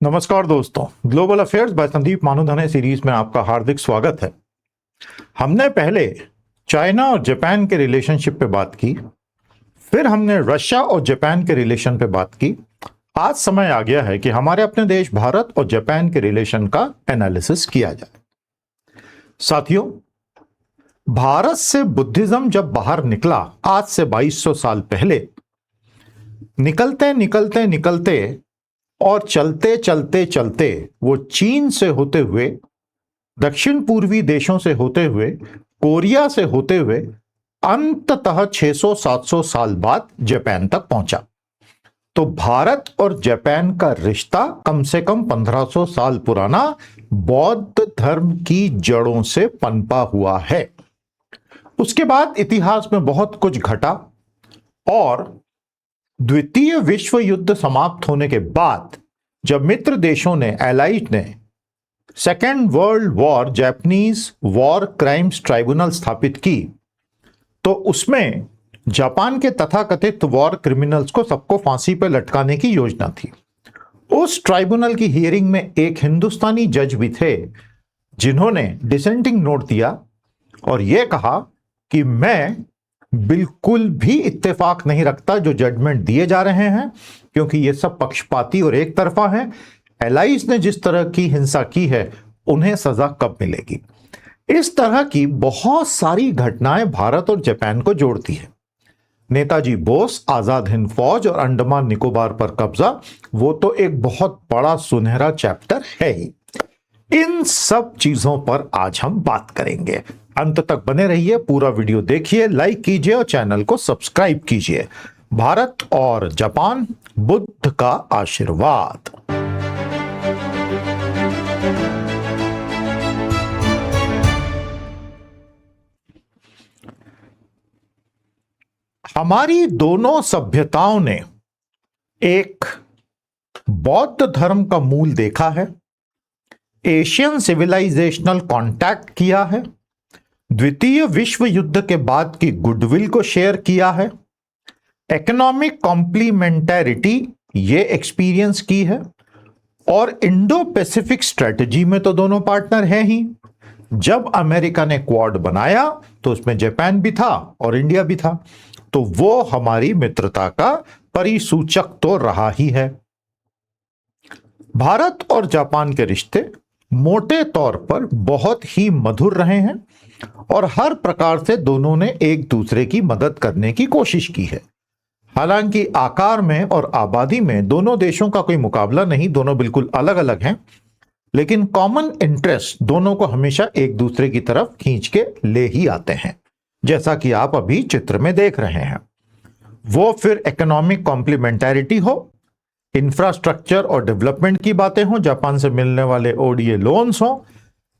नमस्कार दोस्तों, global affairs by Sandeep Manudhane series में आपका हार्दिक स्वागत है। हमने पहले चाइना और जापान के रिलेशनशिप पे बात की, फिर हमने रशिया और जापान के रिलेशन पे बात की। आज समय आ गया है कि हमारे अपने देश भारत और जापान के रिलेशन का एनालिसिस किया जाए। साथियों, भारत से बुद्धिज्म जब बाहर निकला आज से 2200 साल पहले, निकलते निकलते निकलते और चलते चलते चलते वो चीन से होते हुए, दक्षिण पूर्वी देशों से होते हुए, कोरिया से होते हुए अंततः 600-700 साल बाद जापान तक पहुंचा। तो भारत और जापान का रिश्ता कम से कम 1500 साल पुराना बौद्ध धर्म की जड़ों से पनपा हुआ है। उसके बाद इतिहास में बहुत कुछ घटा और द्वितीय विश्व युद्ध समाप्त होने के बाद जब मित्र देशों ने, एलाइड ने second world war Japanese war crimes tribunal स्थापित की, तो उसमें जापान के तथाकथित वॉर क्रिमिनल्स को सबको फांसी पर लटकाने की योजना थी। उस ट्राइब्यूनल की हियरिंग में एक हिंदुस्तानी जज भी थे जिन्होंने डिसेंटिंग नोट दिया और यह कहा कि मैं बिल्कुल भी इत्तेफाक नहीं रखता जो जजमेंट दिए जा रहे हैं, क्योंकि ये सब पक्षपाती और एक तरफा है। एलाइज ने जिस तरह की हिंसा की है उन्हें सजा कब मिलेगी। इस तरह की बहुत सारी घटनाएं भारत और जापान को जोड़ती है। नेताजी बोस, आजाद हिंद फौज और अंडमान निकोबार पर कब्जा, वो तो एक बहुत बड़ा सुनहरा चैप्टर है ही। इन सब चीजों पर आज हम बात करेंगे। अंत तक बने रहिए, पूरा वीडियो देखिए, लाइक कीजिए और चैनल को सब्सक्राइब कीजिए। भारत और जापान, बुद्ध का आशीर्वाद। हमारी दोनों सभ्यताओं ने एक बौद्ध धर्म का मूल देखा है, एशियन सिविलाइजेशनल कांटेक्ट किया है, द्वितीय विश्व युद्ध के बाद की गुडविल को शेयर किया है, इकोनॉमिक कॉम्प्लीमेंटैरिटी ये एक्सपीरियंस की है, और इंडो पैसिफिक स्ट्रेटजी में तो दोनों पार्टनर हैं ही। जब अमेरिका ने क्वाड बनाया तो उसमें जापान भी था और इंडिया भी था, तो वो हमारी मित्रता का परिसूचक तो रहा ही है। भारत और जापान के रिश्ते मोटे तौर पर बहुत ही मधुर रहे हैं और हर प्रकार से दोनों ने एक दूसरे की मदद करने की कोशिश की है। हालांकि आकार में और आबादी में दोनों देशों का कोई मुकाबला नहीं, दोनों बिल्कुल अलग अलग हैं, लेकिन कॉमन इंटरेस्ट दोनों को हमेशा एक दूसरे की तरफ खींच के ले ही आते हैं, जैसा कि आप अभी चित्र में देख रहे हैं। वो फिर इकोनॉमिक कॉम्प्लीमेंटैरिटी हो, इंफ्रास्ट्रक्चर और डेवलपमेंट की बातें हो, जापान से मिलने वाले ओडीए लोन्स हो,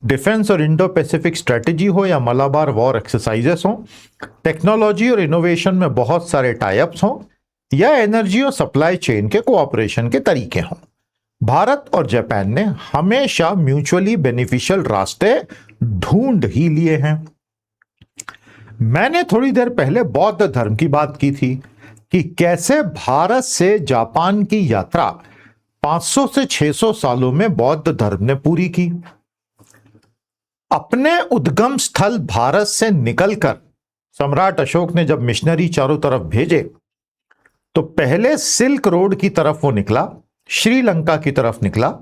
डिफेंस और इंडो पैसिफिक स्ट्रेटजी हो या मलाबार वॉर एक्सरसाइजेस हो, टेक्नोलॉजी और इनोवेशन में बहुत सारे टाइप्स हो या एनर्जी और सप्लाई चेन के कोऑपरेशन के तरीके हों, भारत और जापान ने हमेशा म्यूचुअली बेनिफिशियल रास्ते ढूंढ ही लिए हैं। मैंने थोड़ी देर पहले बौद्ध धर्म की बात की थी कि कैसे भारत से जापान की यात्रा 500 से 600 सालों में बौद्ध धर्म ने पूरी की। अपने उद्गम स्थल भारत से निकलकर सम्राट अशोक ने जब मिशनरी चारों तरफ भेजे तो पहले सिल्क रोड की तरफ वो निकला, श्रीलंका की तरफ निकला।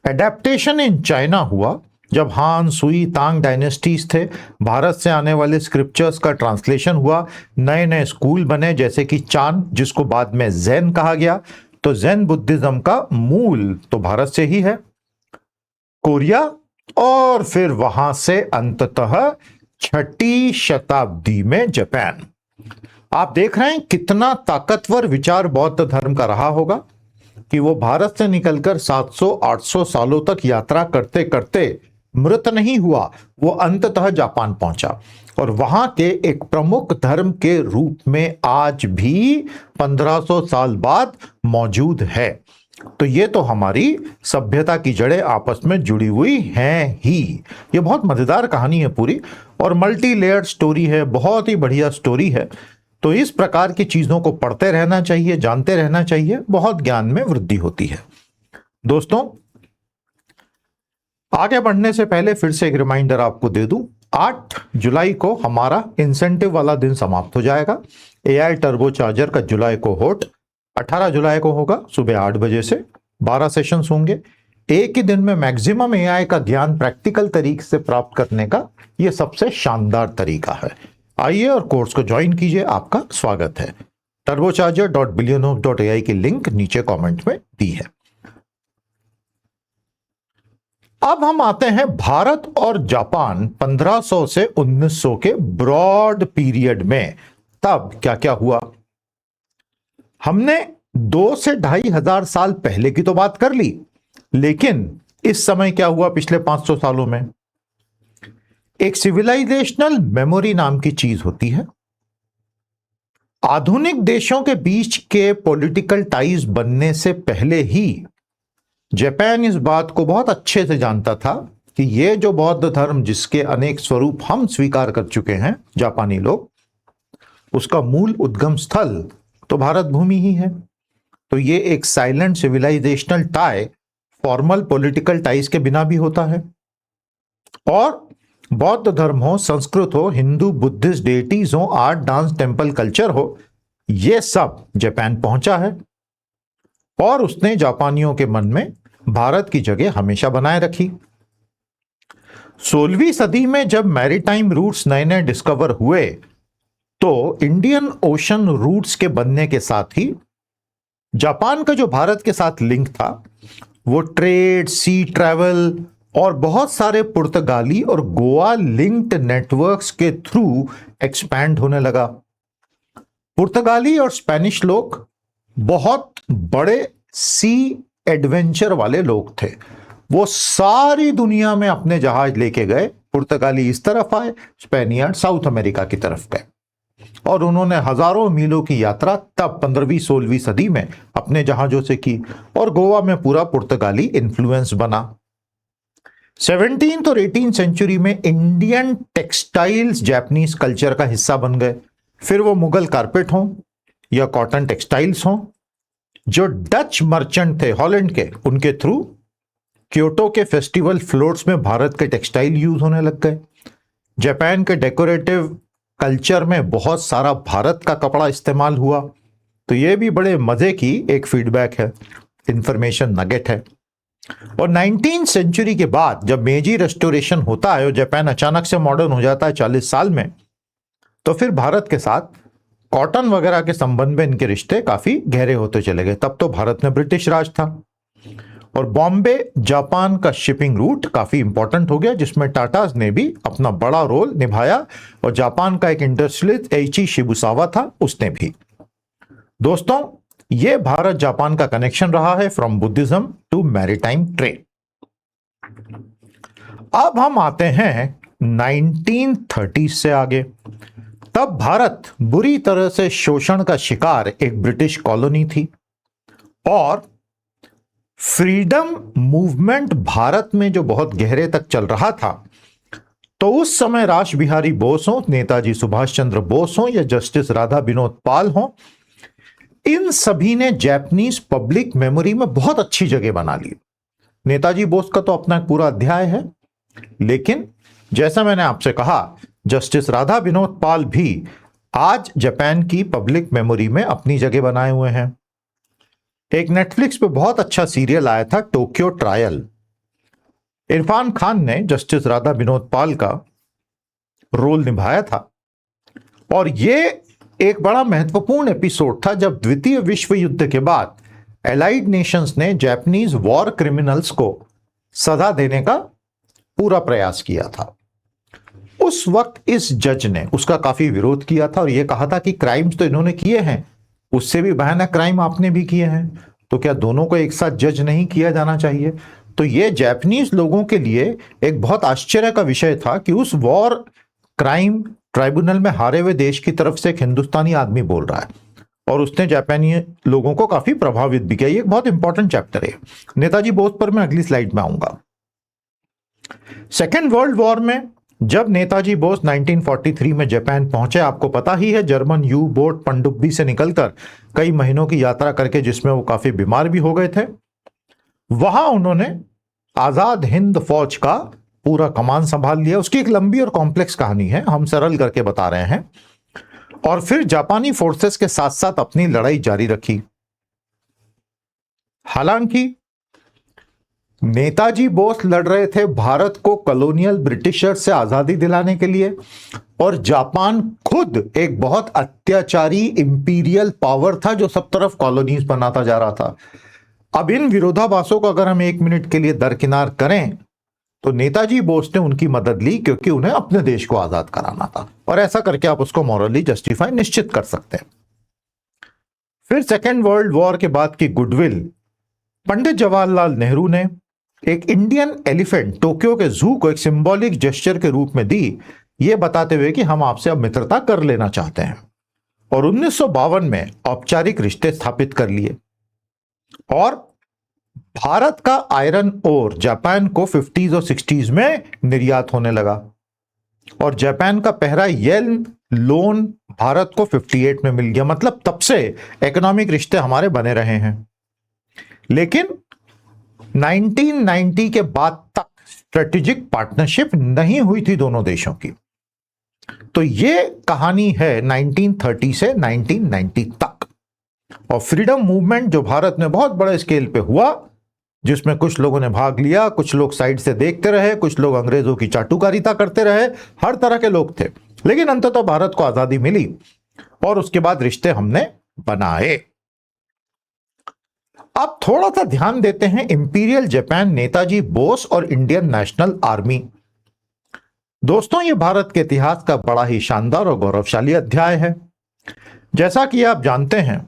एडेप्टेशन इन चाइना हुआ जब हान, सुई, तांग डायनेस्टीज थे। भारत से आने वाले स्क्रिप्चर्स का ट्रांसलेशन हुआ, नए नए स्कूल बने जैसे कि चान, जिसको बाद में जैन कहा गया। तो जैन बुद्धिज्म का मूल तो भारत से ही है, कोरिया, और फिर वहां से अंततः 6ठी शताब्दी में जापान। आप देख रहे हैं कितना ताकतवर विचार बौद्ध धर्म का रहा होगा कि वो भारत से निकलकर 700-800 सालों तक यात्रा करते करते मृत नहीं हुआ, वो अंततः जापान पहुंचा और वहां के एक प्रमुख धर्म के रूप में आज भी 1500 साल बाद मौजूद है। तो ये तो हमारी सभ्यता की जड़ें आपस में जुड़ी हुई हैं ही। ये बहुत मजेदार कहानी है पूरी और मल्टी लेयर्ड स्टोरी है, बहुत ही बढ़िया स्टोरी है। तो इस प्रकार की चीजों को पढ़ते रहना चाहिए, जानते रहना चाहिए, बहुत ज्ञान में वृद्धि होती है। दोस्तों, आगे बढ़ने से पहले फिर से एक रिमाइंडर आपको दे दूं, 8 जुलाई को हमारा इंसेंटिव वाला दिन समाप्त हो जाएगा। एआई टर्बो चार्जर का जुलाई को होट 18 जुलाई को होगा सुबह 8 बजे से। 12 सेशंस होंगे। एक ही दिन में मैक्सिमम एआई का ज्ञान प्रैक्टिकल तरीके से प्राप्त करने का यह सबसे शानदार तरीका है। आइए और कोर्स को ज्वाइन कीजिए। आपका स्वागत है। turbocharger.billionhomes.ai की लिंक नीचे कमेंट में दी है। अब हम आते हैं भारत और जापान 1500 से 1900 के ब्रॉड पीरियड में। तब क्या क्या हुआ? हमने 2 से 2500 साल पहले की तो बात कर ली, लेकिन इस समय क्या हुआ पिछले 500 सालों में? एक सिविलाइजेशनल मेमोरी नाम की चीज होती है। आधुनिक देशों के बीच के पॉलिटिकल टाइज बनने से पहले ही जापान इस बात को बहुत अच्छे से जानता था कि ये जो बौद्ध धर्म जिसके अनेक स्वरूप हम स्वीकार कर चुके हैं जापानी लोग, उसका मूल उद्गम स्थल तो भारत भूमि ही है। तो ये एक silent civilisational tie formal political ties के बिना भी होता है। और बौद्ध धर्म हो, संस्कृत हो, हिंदू बुद्धिस्ट डेटीज हो, आर्ट डांस टेम्पल कल्चर हो, ये सब जापान पहुंचा है और उसने जापानियों के मन में भारत की जगह हमेशा बनाए रखी। 16वीं सदी में जब मैरीटाइम रूट्स नए नए डिस्कवर हुए तो इंडियन ओशन रूट्स के बनने के साथ ही जापान का जो भारत के साथ लिंक था वो ट्रेड, सी ट्रैवल और बहुत सारे पुर्तगाली और गोवा लिंक्ड नेटवर्क्स के थ्रू एक्सपैंड होने लगा। पुर्तगाली और स्पेनिश लोग बहुत बड़े सी एडवेंचर वाले लोग थे। वो सारी दुनिया में अपने जहाज लेके गए। पुर्तगाली इस तरफ आए, स्पेनियर्ड साउथ अमेरिका की तरफ गए और उन्होंने हजारों मीलों की यात्रा तब 15वीं 16वीं सदी में अपने जहाजों से की और गोवा में पूरा पुर्तगाली इन्फ्लुएंस बना। 17th और 18th सेंचुरी में इंडियन टेक्सटाइल्स जापानीज कल्चर का हिस्सा बन गए। फिर वो मुगल कारपेट हो या कॉटन टेक्सटाइल्स हो, जो डच मर्चेंट थे हॉलैंड के, उनके थ्रू क्योटो के फेस्टिवल फ्लोट्स में भारत के टेक्सटाइल यूज होने लग गए। जापान के डेकोरेटिव कल्चर में बहुत सारा भारत का कपड़ा इस्तेमाल हुआ। तो ये भी बड़े मजे की एक फीडबैक है, इंफॉर्मेशन नगेट है। और 19th सेंचुरी के बाद जब मेजी रेस्टोरेशन होता है और जापान अचानक से मॉडर्न हो जाता है 40 साल में, तो फिर भारत के साथ कॉटन वगैरह के संबंध में इनके रिश्ते काफी गहरे होते चले गए। तब तो भारत में ब्रिटिश राज था और बॉम्बे जापान का शिपिंग रूट काफी इंपॉर्टेंट हो गया, जिसमें टाटाज ने भी अपना बड़ा रोल निभाया और जापान का एक इंडस्ट्रियलिस्ट एइची शिबुसावा था, उसने भी। दोस्तों, यह भारत जापान का कनेक्शन रहा है from Buddhism to maritime trade. अब हम आते हैं 1930 से आगे। तब भारत बुरी तरह से शोषण का शिकार एक ब्रिटिश कॉलोनी थी और फ्रीडम मूवमेंट भारत में जो बहुत गहरे तक चल रहा था, तो उस समय रास बिहारी बोस हो, नेताजी सुभाष चंद्र बोस हो या जस्टिस राधा विनोद पाल हो, इन सभी ने जापानीज पब्लिक मेमोरी में बहुत अच्छी जगह बना ली। नेताजी बोस का तो अपना एक पूरा अध्याय है, लेकिन जैसा मैंने आपसे कहा, जस्टिस राधा विनोद पाल भी आज जापान की पब्लिक मेमोरी में अपनी जगह बनाए हुए हैं। एक नेटफ्लिक्स पे बहुत अच्छा सीरियल आया था, टोक्यो ट्रायल। इरफान खान ने जस्टिस राधा विनोद पाल का रोल निभाया था और यह एक बड़ा महत्वपूर्ण एपिसोड था जब द्वितीय विश्व युद्ध के बाद एलाइड नेशंस ने जापानीज वॉर क्रिमिनल्स को सजा देने का पूरा प्रयास किया था। उस वक्त इस जज ने उसका काफी विरोध किया था और यह कहा था कि क्राइम्स तो इन्होंने किए हैं, उससे भी भयानक क्राइम आपने भी किए हैं, तो क्या दोनों को एक साथ जज नहीं किया जाना चाहिए? तो यह जापानीज लोगों के लिए एक बहुत आश्चर्य का विषय था कि उस वॉर क्राइम ट्राइब्यूनल में हारे हुए देश की तरफ से एक हिंदुस्तानी आदमी बोल रहा है और उसने जापानी लोगों को काफी प्रभावित भी किया। ये एक बहुत इंपॉर्टेंट चैप्टर है। नेताजी बोस पर मैं अगली स्लाइड में आऊंगा। सेकेंड वर्ल्ड वॉर में जब नेताजी बोस 1943 में जापान पहुंचे, आपको पता ही है, जर्मन यू बोट पनडुब्बी से निकलकर कई महीनों की यात्रा करके, जिसमें वो काफी बीमार भी हो गए थे, वहां उन्होंने आजाद हिंद फौज का पूरा कमान संभाल लिया। उसकी एक लंबी और कॉम्प्लेक्स कहानी है, हम सरल करके बता रहे हैं। और फिर जापानी फोर्सेस के साथ साथ अपनी लड़ाई जारी रखी। हालांकि नेताजी बोस लड़ रहे थे भारत को कॉलोनियल ब्रिटिशर से आजादी दिलाने के लिए, और जापान खुद एक बहुत अत्याचारी इंपीरियल पावर था जो सब तरफ कॉलोनीज बनाता जा रहा था। अब इन विरोधाभासों को अगर हम 1 मिनट के लिए दरकिनार करें तो नेताजी बोस ने उनकी मदद ली क्योंकि उन्हें अपने देश को आजाद कराना था, और ऐसा करके आप उसको मॉरली जस्टिफाई निश्चित कर सकते हैं। फिर सेकेंड वर्ल्ड वॉर के बाद की गुडविल पंडित जवाहरलाल नेहरू ने एक इंडियन एलिफेंट टोक्यो के जू को एक सिंबॉलिक जेस्चर के रूप में दी, यह बताते हुए कि हम आपसे अब मित्रता कर लेना चाहते हैं। और 1952 में औपचारिक रिश्ते स्थापित कर लिए, और भारत का आयरन ओर जापान को 50s और 60s में निर्यात होने लगा, और जापान का पहला येन लोन भारत को 58 में मिल गया। मतलब तब से इकोनॉमिक रिश्ते हमारे बने रहे हैं। लेकिन 1990 के बाद तक स्ट्रेटेजिक पार्टनरशिप नहीं हुई थी दोनों देशों की। तो ये कहानी है 1930 से 1990 तक। और फ्रीडम मूवमेंट जो भारत में बहुत बड़े स्केल पे हुआ, जिसमें कुछ लोगों ने भाग लिया, कुछ लोग साइड से देखते रहे, कुछ लोग अंग्रेजों की चाटुकारिता करते रहे, हर तरह के लोग थे। लेकिन अंततः भारत को आजादी मिली और उसके बाद रिश्ते हमने बनाए। अब थोड़ा सा ध्यान देते हैं इंपीरियल जापान, नेताजी बोस और इंडियन नेशनल आर्मी। दोस्तों, यह भारत के इतिहास का बड़ा ही शानदार और गौरवशाली अध्याय है। जैसा कि आप जानते हैं,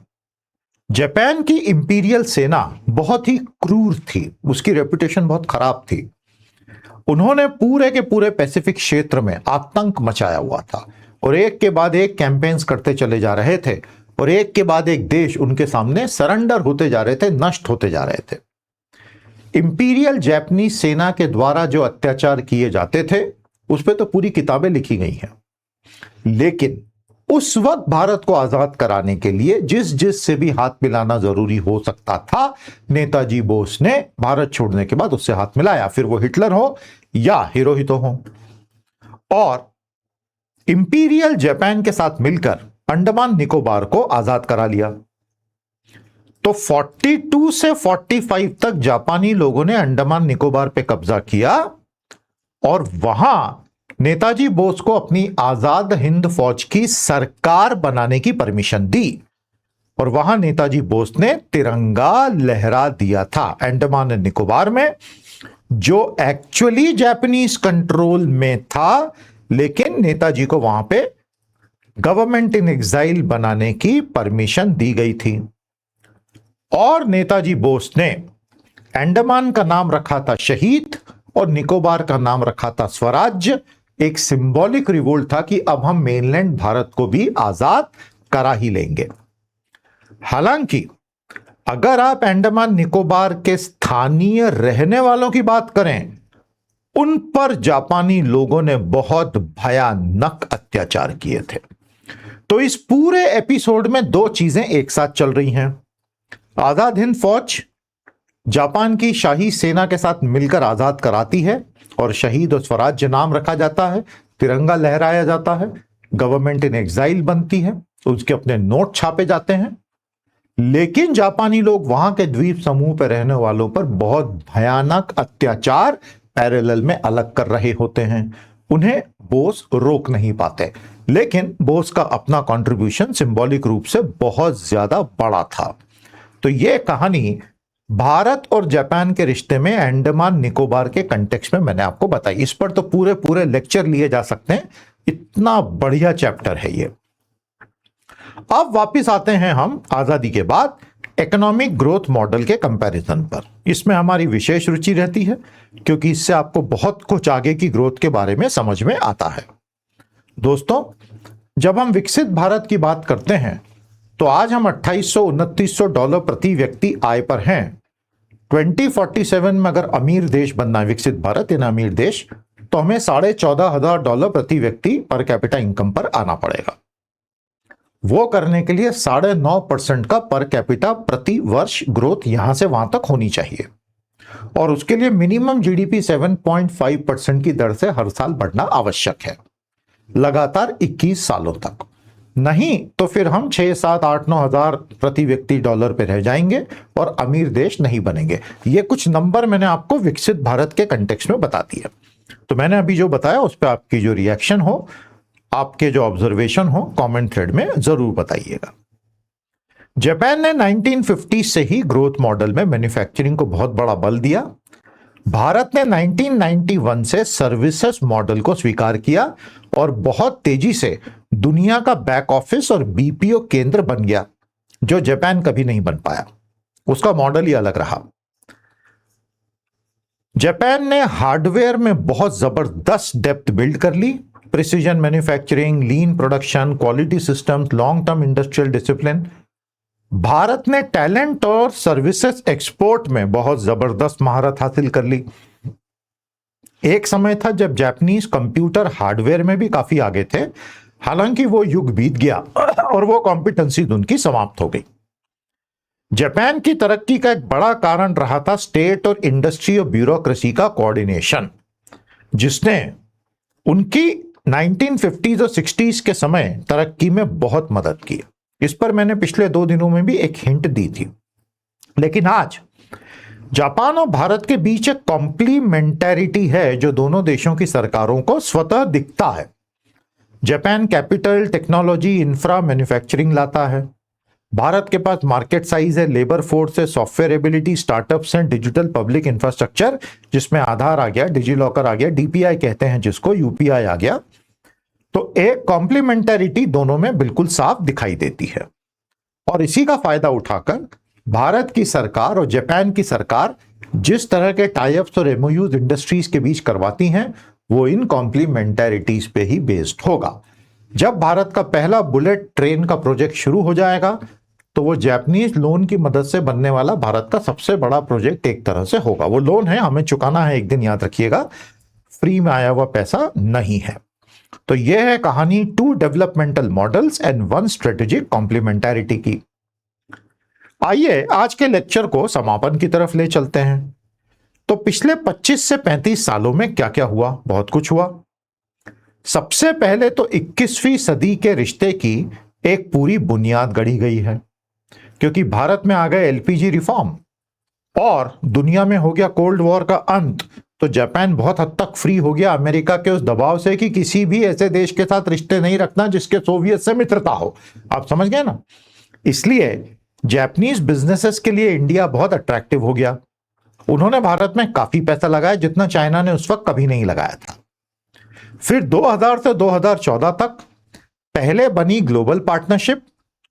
जापान की इंपीरियल सेना बहुत ही क्रूर थी, उसकी रेपुटेशन बहुत खराब थी। उन्होंने पूरे के पूरे पैसिफिक क्षेत्र में आतंक मचाया हुआ था, और एक के बाद एक कैंपेन्स करते चले जा रहे थे, और एक के बाद एक देश उनके सामने सरेंडर होते जा रहे थे, नष्ट होते जा रहे थे। इंपीरियल जापानीज सेना के द्वारा जो अत्याचार किए जाते थे उस पर तो पूरी किताबें लिखी गई हैं। लेकिन उस वक्त भारत को आजाद कराने के लिए जिस से भी हाथ मिलाना जरूरी हो सकता था, नेताजी बोस ने भारत छोड़ने के बाद उससे हाथ मिलाया, फिर वो हिटलर हो या हिरोहितो हो। और इंपीरियल जापान के साथ मिलकर अंडमान निकोबार को आजाद करा लिया। तो 42 से 45 तक जापानी लोगों ने अंडमान निकोबार पे कब्जा किया, और वहां नेताजी बोस को अपनी आजाद हिंद फौज की सरकार बनाने की परमिशन दी, और वहां नेताजी बोस ने तिरंगा लहरा दिया था अंडमान निकोबार में, जो एक्चुअली जापानीज कंट्रोल में था। लेकिन नेताजी को वहां पे गवर्नमेंट इन एग्जाइल बनाने की परमिशन दी गई थी, और नेताजी बोस ने अंडमान का नाम रखा था शहीद और निकोबार का नाम रखा था स्वराज्य। एक सिंबॉलिक रिवोल्ट था कि अब हम मेनलैंड भारत को भी आजाद करा ही लेंगे। हालांकि अगर आप अंडमान निकोबार के स्थानीय रहने वालों की बात करें, उन पर जापानी लोगों ने बहुत भयानक अत्याचार किए थे। तो इस पूरे एपिसोड में दो चीजें एक साथ चल रही हैं। आजाद हिंद फौज जापान की शाही सेना के साथ मिलकर आजाद कराती है, और शहीद और स्वराज्य नाम रखा जाता है, तिरंगा लहराया जाता है, गवर्नमेंट इन एग्जाइल बनती है, उसके अपने नोट छापे जाते हैं। लेकिन जापानी लोग वहां के द्वीप समूह पर रहने वालों पर बहुत भयानक अत्याचार पैरेलल में अलग कर रहे होते हैं। उन्हें बोस रोक नहीं पाते, लेकिन बोस का अपना कंट्रीब्यूशन सिंबॉलिक रूप से बहुत ज्यादा बड़ा था। तो यह कहानी भारत और जापान के रिश्ते में अंडमान निकोबार के कंटेक्स्ट में मैंने आपको बताई। इस पर तो पूरे पूरे लेक्चर लिए जा सकते हैं, इतना बढ़िया चैप्टर है ये। अब वापस आते हैं हम आजादी के बाद इकोनॉमिक ग्रोथ मॉडल के कंपैरिजन पर। इसमें हमारी विशेष रुचि रहती है, क्योंकि इससे आपको बहुत कुछ आगे की ग्रोथ के बारे में समझ में आता है। दोस्तों, जब हम विकसित भारत की बात करते हैं तो आज हम $2800-2900 प्रति व्यक्ति आय पर हैं। 2047 में अगर अमीर देश बनना है, विकसित भारत यानी अमीर देश, तो हमें $14,500 प्रति व्यक्ति पर कैपिटा इनकम पर आना पड़ेगा। वो करने के लिए 9.5% का पर कैपिटा प्रति वर्ष ग्रोथ यहां से वहां तक होनी चाहिए। और उसके लिए मिनिमम जीडीपी 7.5% की दर से हर साल बढ़ना आवश्यक है, लगातार 21 सालों तक। नहीं तो फिर हम 6, 7, 8, 9 हजार प्रति व्यक्ति डॉलर पे रह जाएंगे और अमीर देश नहीं बनेंगे। ये कुछ नंबर मैंने आपको विकसित भारत के कंटेक्स्ट में बता दिया। तो मैंने अभी जो बताया उस पर आपकी जो रिएक्शन हो, आपके जो ऑब्जर्वेशन हो, कमेंट थ्रेड में जरूर बताइएगा। जापान ने 1950 से ही ग्रोथ मॉडल में मैन्युफैक्चरिंग को बहुत बड़ा बल दिया। भारत ने 1991 से सर्विसेज मॉडल को स्वीकार किया और बहुत तेजी से दुनिया का बैक ऑफिस और बीपीओ केंद्र बन गया, जो जापान कभी नहीं बन पाया। उसका मॉडल ही अलग रहा। जापान ने हार्डवेयर में बहुत जबरदस्त डेप्थ बिल्ड कर ली। Precision manufacturing, lean production, quality systems, long term industrial discipline. Bharat ने टैलेंट और सर्विसेज एक्सपोर्ट में बहुत जबरदस्त महारत हासिल कर ली। एक समय था जब जापानीज कंप्यूटर हार्डवेयर में भी काफी आगे थे, हालांकि वो युग बीत गया और वो कॉम्पिटेंसी उनकी समाप्त हो गई। जापान की तरक्की का एक बड़ा कारण रहा था स्टेट और इंडस्ट्री और ब्यूरोक्रेसी का कोऑर्डिनेशन, जिसने उनकी 1950s और 60s के समय तरक्की में बहुत मदद की। इस पर मैंने पिछले 2 दिनों में भी एक हिंट दी थी। लेकिन आज जापान और भारत के बीच एक कॉम्प्लीमेंटैरिटी है जो दोनों देशों की सरकारों को स्वतः दिखता है। Japan capital, technology, infra, manufacturing लाता है। भारत के पास मार्केट साइज है, लेबर फोर्स है, सॉफ्टवेयर एबिलिटी, स्टार्टअप्स हैं, डिजिटल पब्लिक इंफ्रास्ट्रक्चर जिसमें आधार आ गया, डिजी लॉकर आ गया, डीपीआई कहते हैं जिसको, यूपीआई आ गया। तो एक कॉम्प्लीमेंटैरिटी दोनों में बिल्कुल साफ दिखाई देती है। और इसी का फायदा उठाकर भारत की सरकार और जापान की सरकार जिस तरह के टाइप्स और एमओयूज इंडस्ट्रीज के बीच करवाती हैं, वो इन कॉम्प्लीमेंटैरिटीज पे ही बेस्ड होगा। जब भारत का पहला बुलेट ट्रेन का प्रोजेक्ट शुरू हो जाएगा तो वो जापानीज लोन की मदद से बनने वाला भारत का सबसे बड़ा प्रोजेक्ट एक तरह से होगा। वो लोन है, हमें चुकाना है, एक दिन याद रखिएगा, फ्री में आया हुआ पैसा नहीं है। तो यह है कहानी 2 डेवलपमेंटल मॉडल्स एंड 1 स्ट्रेटेजिक कॉम्प्लीमेंटैरिटी की। आइए आज के लेक्चर को समापन की तरफ ले चलते हैं। तो पिछले 25 से 35 सालों में क्या क्या हुआ? बहुत कुछ हुआ। सबसे पहले तो 21वीं सदी के रिश्ते की एक पूरी बुनियाद गढ़ी गई है, क्योंकि भारत में आ गए एलपीजी रिफॉर्म और दुनिया में हो गया कोल्ड वॉर का अंत। तो जापान बहुत हद तक फ्री हो गया अमेरिका के उस दबाव से कि किसी भी ऐसे देश के साथ रिश्ते नहीं रखना जिसके सोवियत से मित्रता हो। आप समझ गए ना? इसलिए जापानीज बिजनेसेस के लिए इंडिया बहुत अट्रैक्टिव हो गया। उन्होंने भारत में काफी पैसा लगाया जितना चाइना ने उस वक्त कभी नहीं लगाया था। फिर 2000 से 2014 तक पहले बनी ग्लोबल पार्टनरशिप,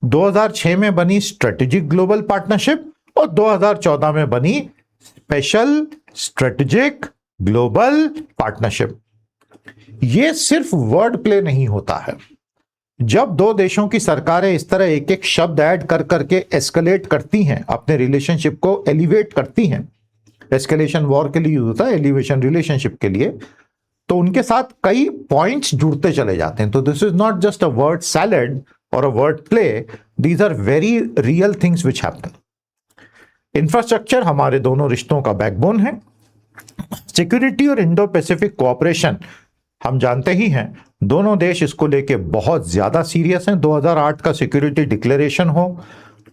2006 में बनी स्ट्रेटेजिक ग्लोबल पार्टनरशिप और 2014 में बनी स्पेशल स्ट्रेटेजिक ग्लोबल पार्टनरशिप। यह सिर्फ वर्ड प्ले नहीं होता है। जब 2 देशों की सरकारें इस तरह एक एक शब्द ऐड कर करके एस्केलेट करती हैं, अपने रिलेशनशिप को एलिवेट करती हैं, एस्केलेशन वॉर के लिए यूज होता है, एलिवेशन रिलेशनशिप के लिए, तो उनके साथ कई पॉइंट्स जुड़ते चले जाते हैं। तो this is not just a word salad or a word play, these are very real things which happen. Infrastructure हमारे दोनों रिश्तों का बैकबोन है। सिक्योरिटी और इंडो पैसिफिक कोऑपरेशन हम जानते ही हैं, दोनों देश इसको लेके बहुत ज्यादा सीरियस हैं। 2008 का सिक्योरिटी डिक्लेरेशन हो,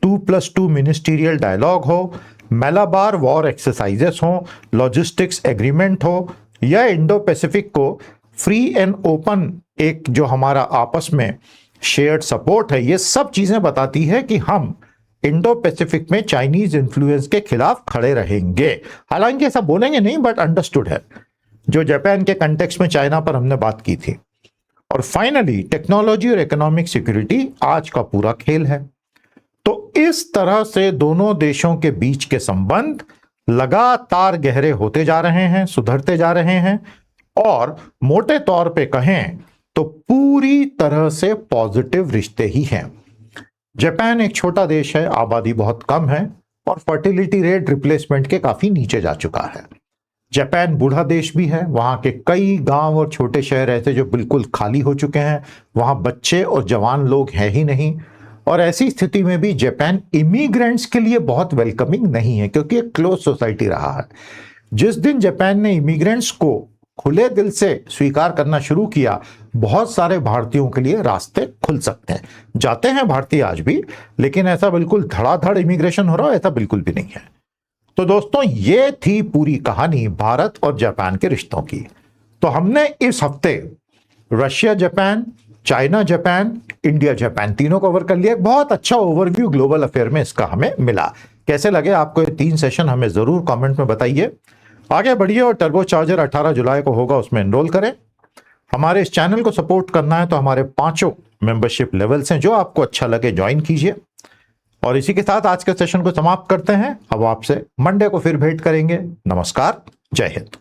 2+2 मिनिस्टीरियल डायलॉग हो, मलाबार वॉर एक्सरसाइजेस हो, लॉजिस्टिक्स एग्रीमेंट हो, या इंडो पैसिफिक को फ्री एंड ओपन एक जो हमारा आपस में शेयर्ड सपोर्ट है, ये सब चीजें बताती है कि हम इंडो पैसिफिक में चाइनीज इन्फ्लुएंस के खिलाफ खड़े रहेंगे। हालांकि ऐसा बोलेंगे नहीं, बट अंडरस्टूड है। जो जापान के कंटेक्स्ट में चाइना पर हमने बात की थी। और फाइनली टेक्नोलॉजी और इकोनॉमिक सिक्योरिटी आज का पूरा खेल है। तो इस तरह से दोनों देशों के बीच के संबंध लगातार गहरे होते जा रहे हैं, सुधरते जा रहे हैं, और मोटे तौर पे कहें तो पूरी तरह से पॉजिटिव रिश्ते ही हैं। जापान एक छोटा देश है, आबादी बहुत कम है और फर्टिलिटी रेट रिप्लेसमेंट के काफी नीचे जा चुका है। जापान बूढ़ा देश भी है, वहां के कई गांव और छोटे शहर ऐसे जो बिल्कुल खाली हो चुके हैं, वहां बच्चे और जवान लोग हैं ही नहीं। और ऐसी स्थिति में भी जापान इमिग्रेंट्स के लिए बहुत वेलकमिंग नहीं है, क्योंकि एक क्लोज सोसाइटी रहा है। जिस दिन जापान ने इमिग्रेंट्स को खुले दिल से स्वीकार करना शुरू किया, बहुत सारे भारतीयों के लिए रास्ते खुल सकते हैं। जाते हैं भारतीय आज भी, लेकिन ऐसा बिल्कुल धड़ाधड़ इमिग्रेशन हो रहा है ऐसा बिल्कुल भी नहीं है। तो दोस्तों, ये थी पूरी कहानी भारत और जापान के रिश्तों की। तो हमने इस हफ्ते Russia Japan, China Japan, India Japan तीनों कवर कर लिया। बहुत अच्छा ओवरव्यू ग्लोबल अफेयर में इसका हमें मिला। कैसे लगे आपको ये 3 सेशन, हमें जरूर कमेंट में बताइए। आगे बढ़िए और टर्बो चार्जर 18 जुलाई को होगा, उसमें एनरोल करें। हमारे इस चैनल को सपोर्ट करना है तो हमारे 5 मेंबरशिप लेवल्स हैं, जो आपको अच्छा लगे ज्वाइन कीजिए। और इसी के साथ आज के सेशन को समाप्त करते हैं। अब आपसे मंडे को फिर भेंट करेंगे। नमस्कार, जय हिंद।